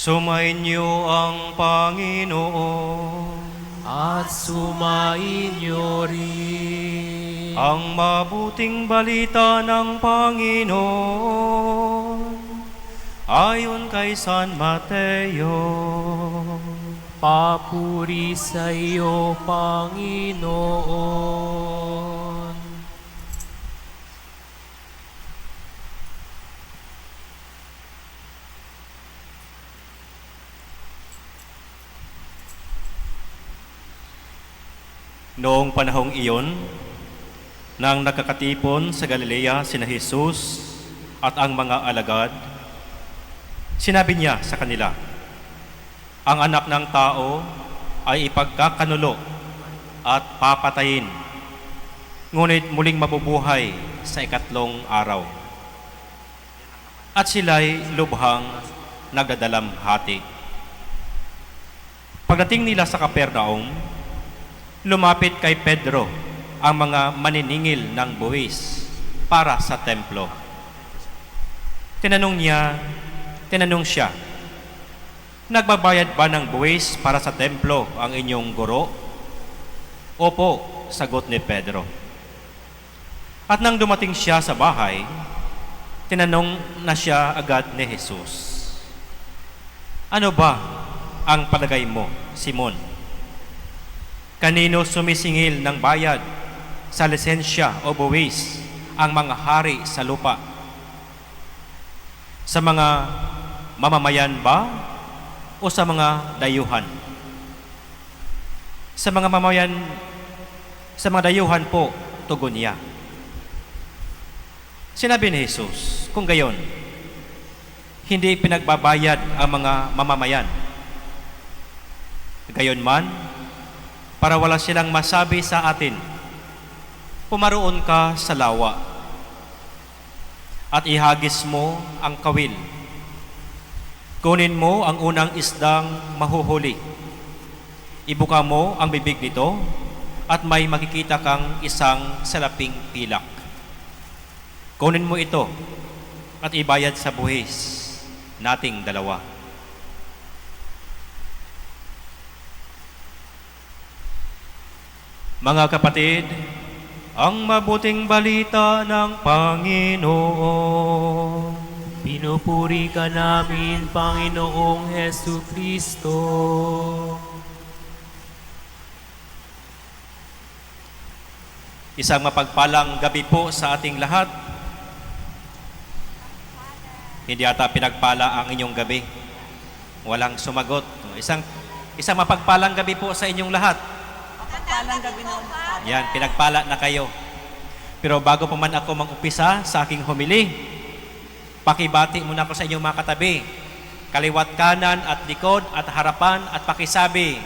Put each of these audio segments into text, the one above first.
Sumainyo ang Panginoon. At sumainyo rin. Ang mabuting balita ng Panginoon ayon kay San Mateo. Papuri sa iyo, Panginoon. Noong panahong iyon, nang nakakatipon sa Galilea sina Jesus at ang mga alagad, sinabi niya sa kanila, ang anak ng tao ay ipagkakanulo at papatayin, ngunit muling mabubuhay sa ikatlong araw. At sila'y lubhang nagdadalamhati. Pagdating nila sa Capernaum, lumapit kay Pedro ang mga maniningil ng buwis para sa templo. Tinanong siya, nagbabayad ba ng buwis para sa templo ang inyong guro? Opo, sagot ni Pedro. At nang dumating siya sa bahay, tinanong na siya agad ni Jesus, ano ba ang palagay mo, Simon? Kanino sumisingil ng bayad sa lisensya o buwis ang mga hari sa lupa? Sa mga mamamayan ba o sa mga dayuhan? Sa mga dayuhan po, tugon niya. Sinabi ni Jesus, kung gayon, hindi pinagbabayad ang mga mamamayan. Gayon man, para wala silang masabi sa atin, pumaroon ka sa lawa at ihagis mo ang kawil. Kunin mo ang unang isdang mahuhuli. Ibuka mo ang bibig nito at may makikita kang isang salaping pilak. Kunin mo ito at ibayad sa buhis nating dalawa. Mga kapatid, ang mabuting balita ng Panginoon. Pinupuri ka namin, Panginoong Hesu Kristo. Isang mapagpalang gabi po sa ating lahat. Hindi ata pinagpala ang inyong gabi. Walang sumagot. Isang mapagpalang gabi po sa inyong lahat. Yan, pinagpala na kayo. Pero bago pa man ako mag-upisa sa aking homily, pakibati muna ako sa inyong mga katabi, kaliwat kanan at likod at harapan, at pakisabi,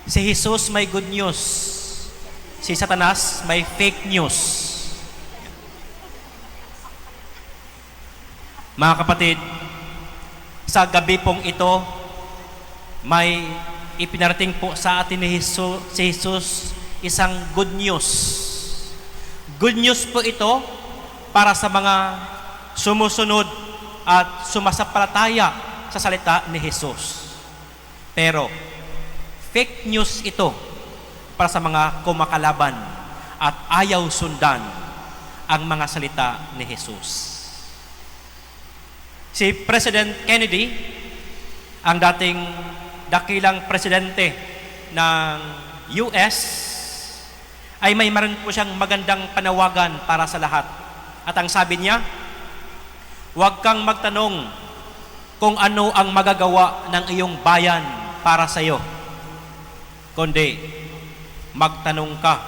si Jesus may good news, si Satanas may fake news. Mga kapatid, sa gabi pong ito, may ipinarating po sa atin ni si Jesus isang good news. Good news po ito para sa mga sumusunod at sumasampalataya sa salita ni Jesus. Pero fake news ito para sa mga kumakalaban at ayaw sundan ang mga salita ni Jesus. Si President Kennedy, ang dating dakilang presidente ng US, ay may maroon po siyang magandang panawagan para sa lahat. At ang sabi niya, huwag kang magtanong kung ano ang magagawa ng iyong bayan para sa iyo, kundi magtanong ka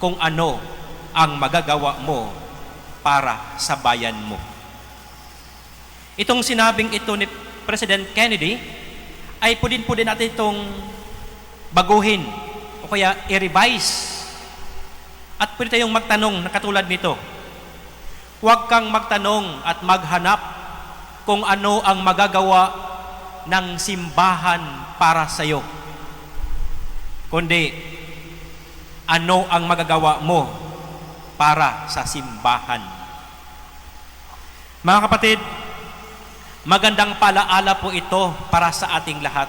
kung ano ang magagawa mo para sa bayan mo. Itong sinabing ito ni President Kennedy ay pwedin natin itong baguhin o kaya i-revise. At pwede tayong magtanong na katulad nito. Huwag kang magtanong at maghanap kung ano ang magagawa ng simbahan para sa iyo, kundi ano ang magagawa mo para sa simbahan. Mga kapatid, Magandang palaala po ito para sa ating lahat.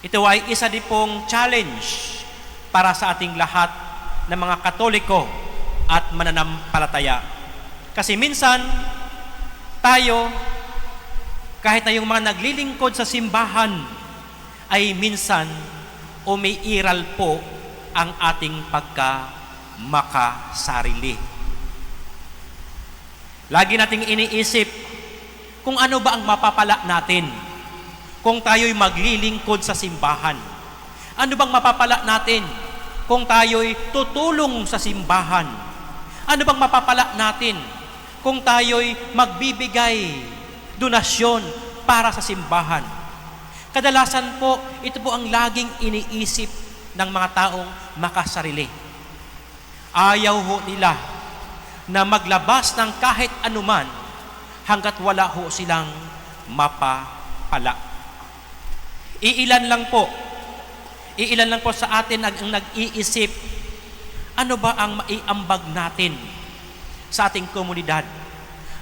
Ito ay isa din pong challenge para sa ating lahat ng mga Katoliko at mananampalataya. Kasi minsan, tayo, kahit na yung mga naglilingkod sa simbahan, ay minsan umiiral po ang ating pagkamakasarili. Lagi nating iniisip kung ano ba ang mapapala natin kung tayo'y maglilingkod sa simbahan. Ano bang mapapala natin kung tayo'y tutulong sa simbahan? Ano bang mapapala natin kung tayo'y magbibigay donasyon para sa simbahan? Kadalasan po, ito po ang laging iniisip ng mga taong makasarili. Ayaw ho nila na maglabas ng kahit anuman hanggat wala ho silang mapapala. Iilan lang po sa atin ang nag-iisip, ano ba ang maiambag natin sa ating komunidad?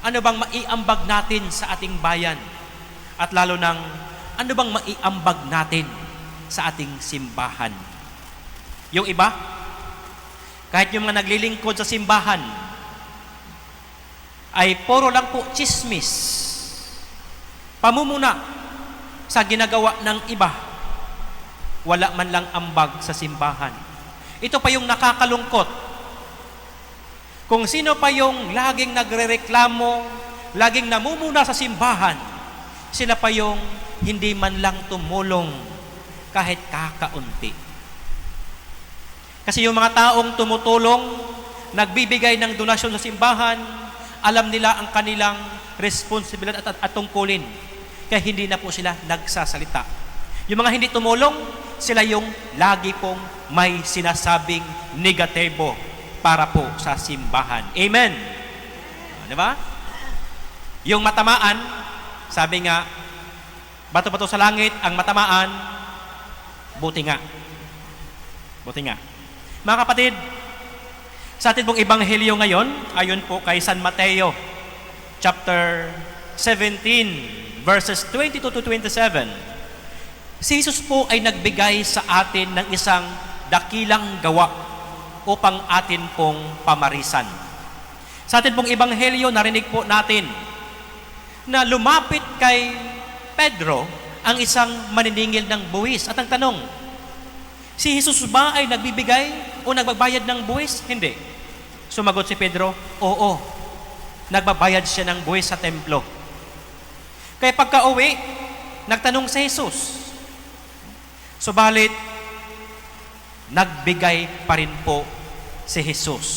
Ano bang maiambag natin sa ating bayan? At lalo ng, ano bang maiambag natin sa ating simbahan? Yung iba, kahit yung mga naglilingkod sa simbahan, ay puro lang po chismis, pamumuna sa ginagawa ng iba, wala man lang ambag sa simbahan. Ito pa yung nakakalungkot. Kung sino pa yung laging nagrereklamo, laging namumuna sa simbahan, sila pa yung hindi man lang tumulong kahit kakaunti. Kasi yung mga taong tumutulong, nagbibigay ng donasyon sa simbahan, alam nila ang kanilang responsibilidad at tungkulin. Kaya hindi na po sila nagsasalita. Yung mga hindi tumulong, sila yung lagi pong may sinasabing negatibo para po sa simbahan. Amen? Di ba? Yung matamaan, sabi nga, bato-bato sa langit, ang matamaan, buti nga. Buti nga. Mga kapatid, sa atin pong ebanghelyo ngayon, ayon po kay San Mateo, chapter 17, verses 22 to 27, si Jesus po ay nagbigay sa atin ng isang dakilang gawa upang atin pong pamarisan. Sa atin pong ebanghelyo, narinig po natin na lumapit kay Pedro ang isang maniningil ng buwis. At ang tanong, si Jesus ba ay nagbibigay o nagbabayad ng buwis? Hindi. Sumagot si Pedro, oo, nagbabayad siya ng buwis sa templo. Kaya pagka-uwi, nagtanong si Jesus. Subalit, nagbigay pa rin po si Jesus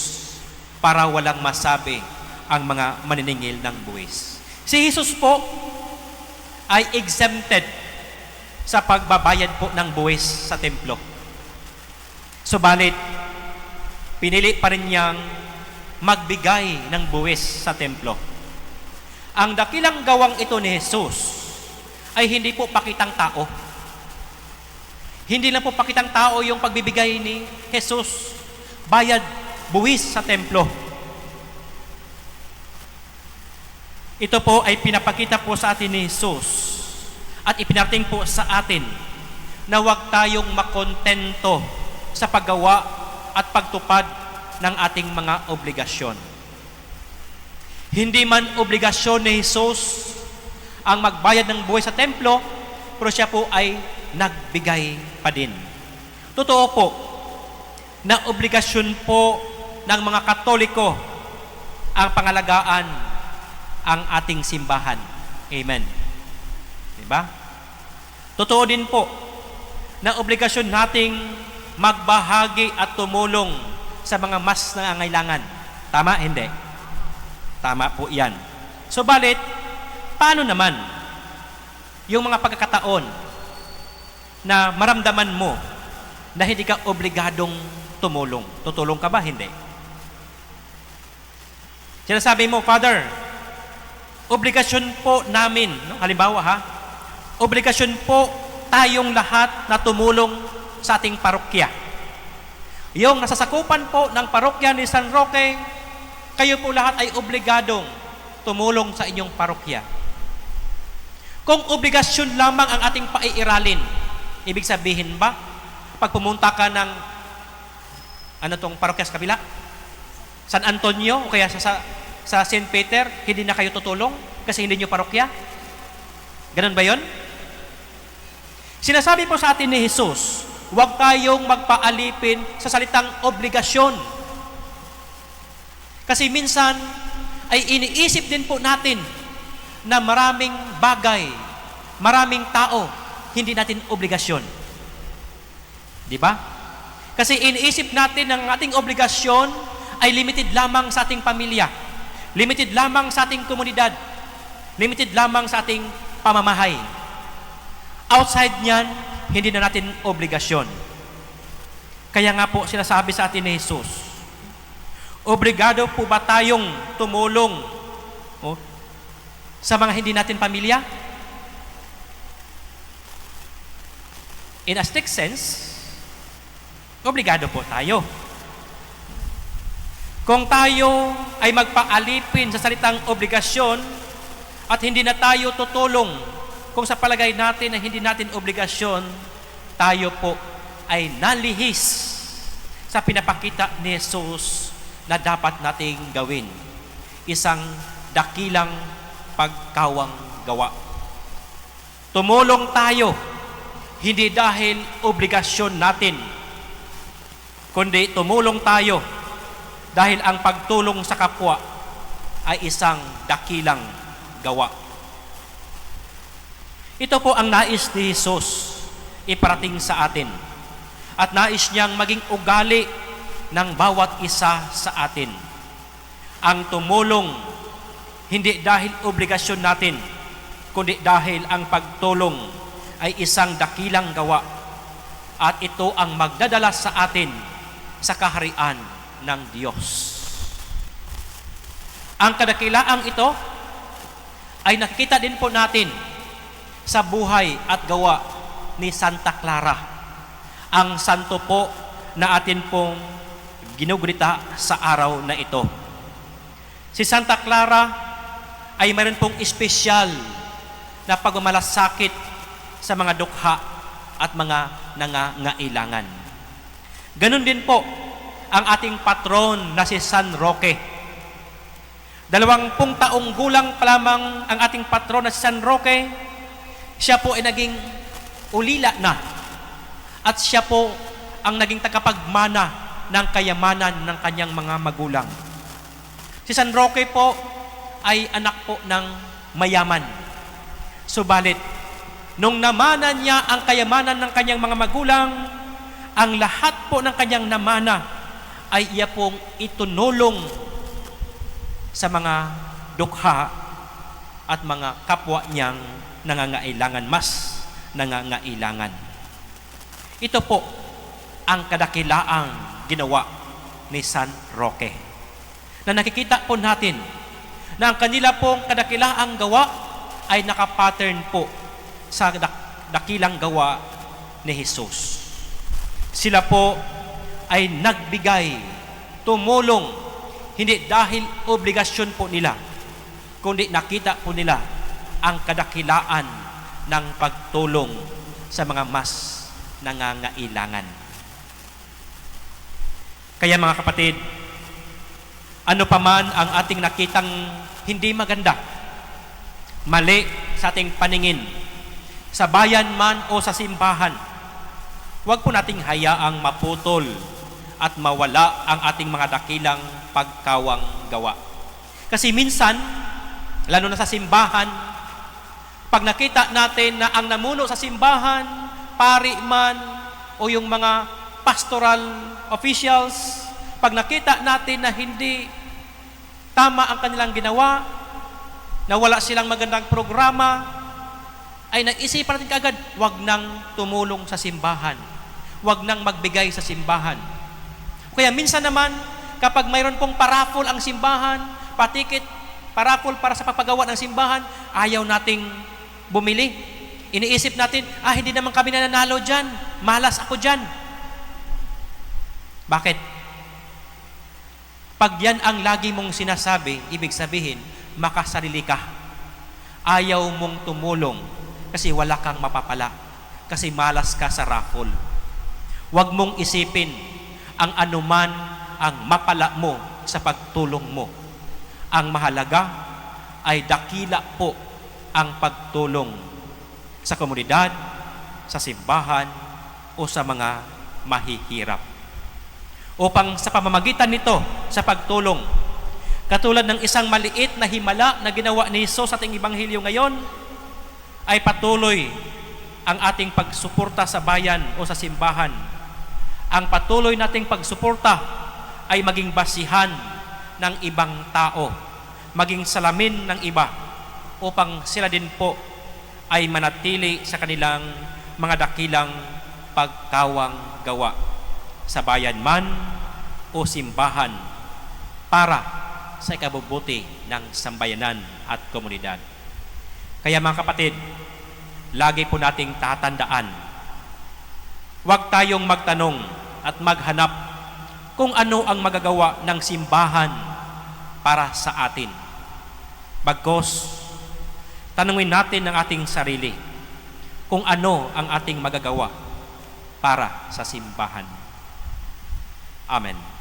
para walang masabi ang mga maniningil ng buwis. Si Jesus po ay exempted sa pagbabayad po ng buwis sa templo. Subalit, pinili pa rin niyang magbigay ng buwis sa templo. Ang dakilang gawang ito ni Jesus ay hindi po pakitang tao. Hindi lang po pakitang tao yung pagbibigay ni Jesus, bayad, buwis sa templo. Ito po ay pinapakita po sa atin ni Jesus at ipinarating po sa atin na huwag tayong makontento sa paggawa at pagtupad ng ating mga obligasyon. Hindi man obligasyon ni Jesus ang magbayad ng buwis sa templo, pero siya po ay nagbigay pa din. Totoo po na obligasyon po ng mga Katoliko ang pangalagaan ang ating simbahan. Amen. Diba? Totoo din po na obligasyon nating magbahagi at tumulong sa mga mas nangangailangan. Tama? Hindi. Tama po yan. Subalit, paano naman yung mga pagkakataon na maramdaman mo na hindi ka obligadong tumulong? Tutulong ka ba? Hindi. Sinasabi mo, Father, obligasyon po namin, no? Halimbawa ha, obligasyon po tayong lahat na tumulong sa ating parokya. Yung nasasakupan po ng parokya ni San Roque, kayo po lahat ay obligadong tumulong sa inyong parokya. Kung obligasyon lamang ang ating paiiralin, ibig sabihin ba, pag pumunta ka ng, parokya sa kabila? San Antonio o kaya sa St. Peter, hindi na kayo tutulong kasi hindi nyo parokya? Ganun ba yon? Sinasabi po sa atin ni Jesus, huwag tayong magpaalipin sa salitang obligasyon. Kasi minsan ay iniisip din po natin na maraming bagay, maraming tao, hindi natin obligasyon. Di ba? Kasi iniisip natin ang ating obligasyon ay limited lamang sa ating pamilya, limited lamang sa ating komunidad, limited lamang sa ating pamamahay. Outside niyan, hindi na natin obligasyon. Kaya nga po sinasabi sa atin ni Jesus, obligado po ba tayong tumulong sa mga hindi natin pamilya? In a strict sense, obligado po tayo. Kung tayo ay magpaalipin sa salitang obligasyon at hindi na tayo tutulong kung sa palagay natin na hindi natin obligasyon, tayo po ay nalihis sa pinapakita ni Jesus na dapat nating gawin. Isang dakilang pagkawang gawa. Tumulong tayo, hindi dahil obligasyon natin, kundi tumulong tayo dahil ang pagtulong sa kapwa ay isang dakilang gawa. Ito po ang nais ni Jesus iparating sa atin. At nais niyang maging ugali ng bawat isa sa atin. Ang tumulong, hindi dahil obligasyon natin, kundi dahil ang pagtulong ay isang dakilang gawa. At ito ang magdadala sa atin sa kaharian ng Diyos. Ang kadakilaang ito ay nakikita din po natin sa buhay at gawa ni Santa Clara, ang santo po na atin pong ginugrita sa araw na ito. Si Santa Clara ay mayroon pong espesyal na pagmamalasakit sa mga dukha at mga nangangailangan. Ganon din po ang ating patron na si San Roque. 20 taong gulang pa lamang ang ating patron na si San Roque, siya po ay naging ulila na at siya po ang naging tagapagmana ng kayamanan ng kanyang mga magulang. Si San Roque po ay anak po ng mayaman. Subalit, nung namana niya ang kayamanan ng kanyang mga magulang, ang lahat po ng kanyang namana ay iya pong itunulong sa mga dukha at mga kapwa niyang nangangailangan, mas nangangailangan. Ito po ang kadakilaang ginawa ni San Roque, na nakikita po natin na ang kanila pong kadakilaang gawa ay nakapattern po sa dakilang gawa ni Jesus. Sila po ay nagbigay, tumulong, hindi dahil obligasyon po nila, kundi nakita po nila ang kadakilaan ng pagtulong sa mga mas nangangailangan. Kaya mga kapatid, ano paman ang ating nakitang hindi maganda, mali sa ating paningin, sa bayan man o sa simbahan, huwag po nating hayaang maputol at mawala ang ating mga dakilang pagkawang gawa. Kasi minsan, lalo na sa simbahan, pag nakita natin na ang namuno sa simbahan, pari man o yung mga pastoral officials, pag nakita natin na hindi tama ang kanilang ginawa, na wala silang magandang programa, ay naisipan natin kaagad, wag nang tumulong sa simbahan, wag nang magbigay sa simbahan. Kaya minsan naman, kapag mayroon pong paraffol ang simbahan, patikit, paraffol para sa papagawa ng simbahan, ayaw nating bumili. Iniisip natin, hindi naman kami nananalo dyan, malas ako dyan. Bakit? Pag yan ang lagi mong sinasabi, ibig sabihin, makasarili ka. ayaw mong tumulong kasi wala kang mapapala, kasi malas ka sa raffle. Huwag mong isipin ang anuman ang mapala mo sa pagtulong mo. Ang mahalaga ay dakila po ang pagtulong sa komunidad, sa simbahan, o sa mga mahihirap. Upang sa pamamagitan nito, sa pagtulong, katulad ng isang maliit na himala na ginawa ni Jesus sa ating Ebanghelyo ngayon, ay patuloy ang ating pagsuporta sa bayan o sa simbahan. Ang patuloy nating pagsuporta ay maging basihan ng ibang tao, maging salamin ng iba, upang sila din po ay manatili sa kanilang mga dakilang pagkawang gawa sa bayan man o simbahan para sa ikabubuti ng sambayanan at komunidad. Kaya mga kapatid, lagi po nating tatandaan, huwag tayong magtanong at maghanap kung ano ang magagawa ng simbahan para sa atin. Bagkus, tanungin natin ang ating sarili kung ano ang ating magagawa para sa simbahan. Amen.